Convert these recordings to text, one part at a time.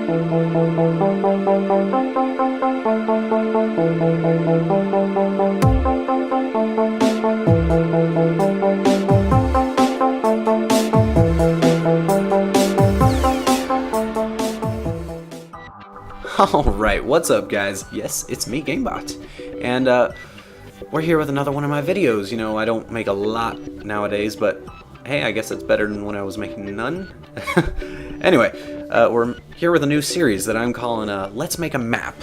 Alright, what's up guys? Yes, it's me, GameBot, and we're here with another one of my videos. You know, I don't make a lot nowadays, but hey, I guess it's better than when I was making none. Anyway, we're here with a new series that I'm calling Let's Make a Map.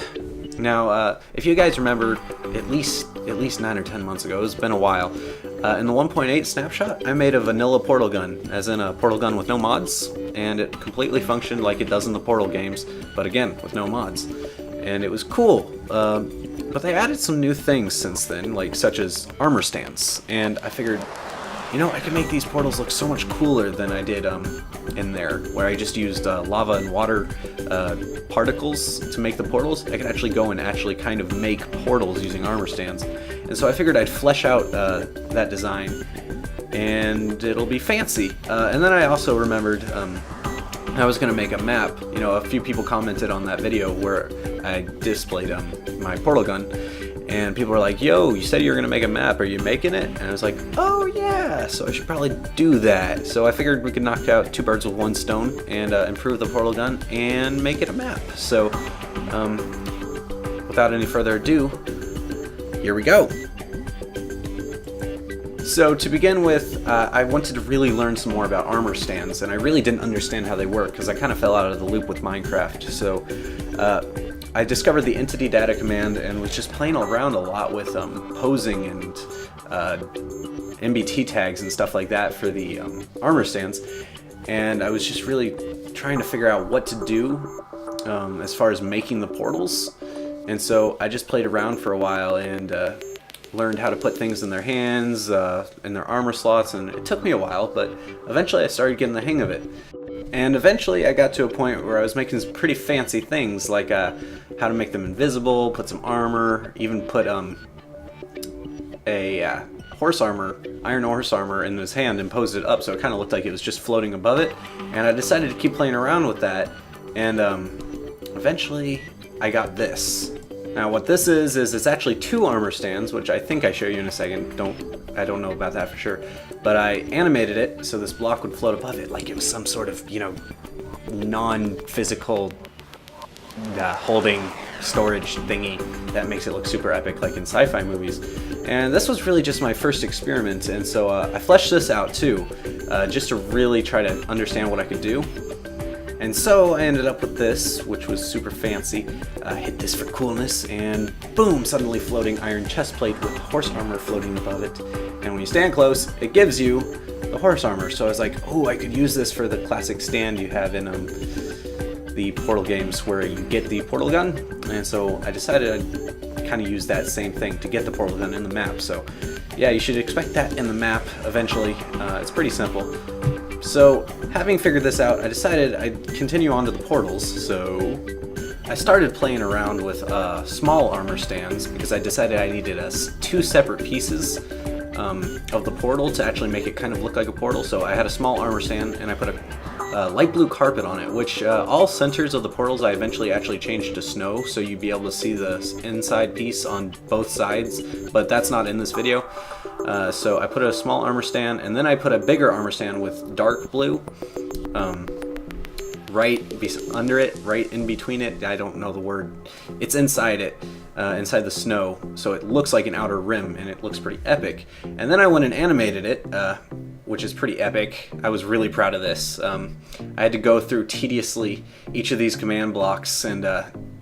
Now, if you guys remember, at least 9 or 10 months ago, it's been a while, in the 1.8 snapshot, I made a vanilla portal gun, as in a portal gun with no mods, and it completely functioned like it does in the Portal games, but again, with no mods. And it was cool, but they added some new things since then, like such as armor stands, and I figured, you know, I could make these portals look so much cooler than I did in there, where I just used lava and water particles to make the portals. I could actually go and actually kind of make portals using armor stands. And so I figured I'd flesh out that design, and it'll be fancy. And then I also remembered I was going to make a map. You know, a few people commented on that video where I displayed my portal gun, and people were like, yo, you said you were going to make a map, are you making it? And I was like, oh yeah, so I should probably do that. So I figured we could knock out 2 birds with 1 stone and improve the portal gun and make it a map. So without any further ado, here we go. So to begin with, I wanted to really learn some more about armor stands, and I really didn't understand how they work because I kind of fell out of the loop with Minecraft. So I discovered the entity data command and was just playing around a lot with posing and MBT tags and stuff like that for the armor stands, and I was just really trying to figure out what to do as far as making the portals. And so I just played around for a while and learned how to put things in their hands, in their armor slots, and it took me a while, but eventually I started getting the hang of it. And eventually I got to a point where I was making some pretty fancy things, like how to make them invisible, put some armor, even put a horse armor, iron horse armor in his hand and posed it up so it kind of looked like it was just floating above it. And I decided to keep playing around with that, and eventually I got this. Now what this is it's actually 2 armor stands, which I think I show you in a second. I don't know about that for sure, but I animated it so this block would float above it like it was some sort of, you know, non-physical holding storage thingy that makes it look super epic like in sci-fi movies. And this was really just my first experiment, and so I fleshed this out too, just to really try to understand what I could do. And so I ended up with this, which was super fancy. Hit this for coolness, and boom, suddenly floating iron chest plate with horse armor floating above it. And when you stand close, it gives you the horse armor. So I was like, oh, I could use this for the classic stand you have in the Portal games where you get the portal gun. And so I decided I'd kind of use that same thing to get the portal gun in the map. So yeah, you should expect that in the map eventually. It's pretty simple. So, having figured this out, I decided I'd continue on to the portals, so I started playing around with small armor stands because I decided I needed 2 separate pieces of the portal to actually make it kind of look like a portal. So I had a small armor stand and I put a light blue carpet on it, which all centers of the portals I eventually actually changed to snow, so you'd be able to see the inside piece on both sides, but that's not in this video. So I put a small armor stand, and then I put a bigger armor stand with dark blue right under it, right in between it. I don't know the word. It's inside it, inside the snow, so it looks like an outer rim, and it looks pretty epic. And then I went and animated it, which is pretty epic. I was really proud of this. I had to go through tediously each of these command blocks and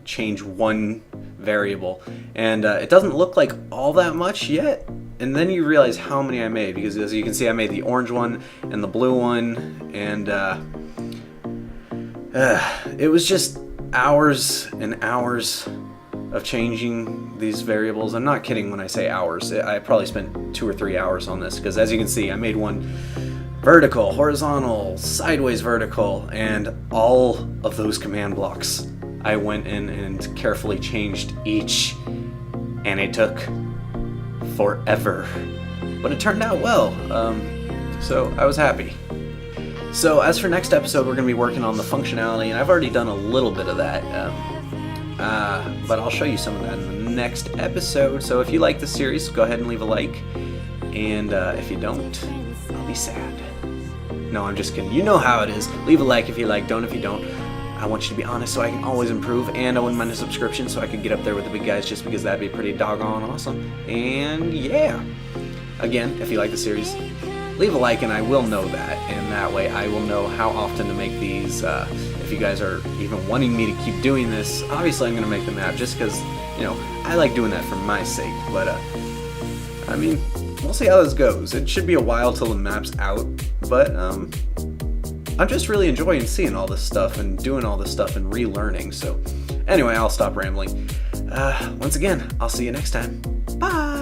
change 1 variable, and it doesn't look like all that much yet. And then you realize how many I made, because as you can see I made the orange one and the blue one, and it was just hours and hours of changing these variables. I'm not kidding when I say hours. I probably spent 2 or 3 hours on this, because as you can see I made one vertical, horizontal, sideways vertical, and all of those command blocks I went in and carefully changed each, and it took forever, but it turned out well, so I was happy. So as for next episode, we're going to be working on the functionality, and I've already done a little bit of that, but I'll show you some of that in the next episode. So if you like the series, go ahead and leave a like, and if you don't, I'll be sad. No, I'm just kidding. You know how it is. Leave a like if you like, don't if you don't. I want you to be honest so I can always improve, and I wouldn't mind a subscription so I could get up there with the big guys, just because that'd be pretty doggone awesome. And yeah, again, if you like the series, leave a like and I will know that, and that way I will know how often to make these. If you guys are even wanting me to keep doing this, obviously I'm going to make the map just because, you know, I like doing that for my sake, but I mean, we'll see how this goes. It should be a while till the map's out, but I'm just really enjoying seeing all this stuff and doing all this stuff and relearning. So anyway, I'll stop rambling. Once again, I'll see you next time. Bye!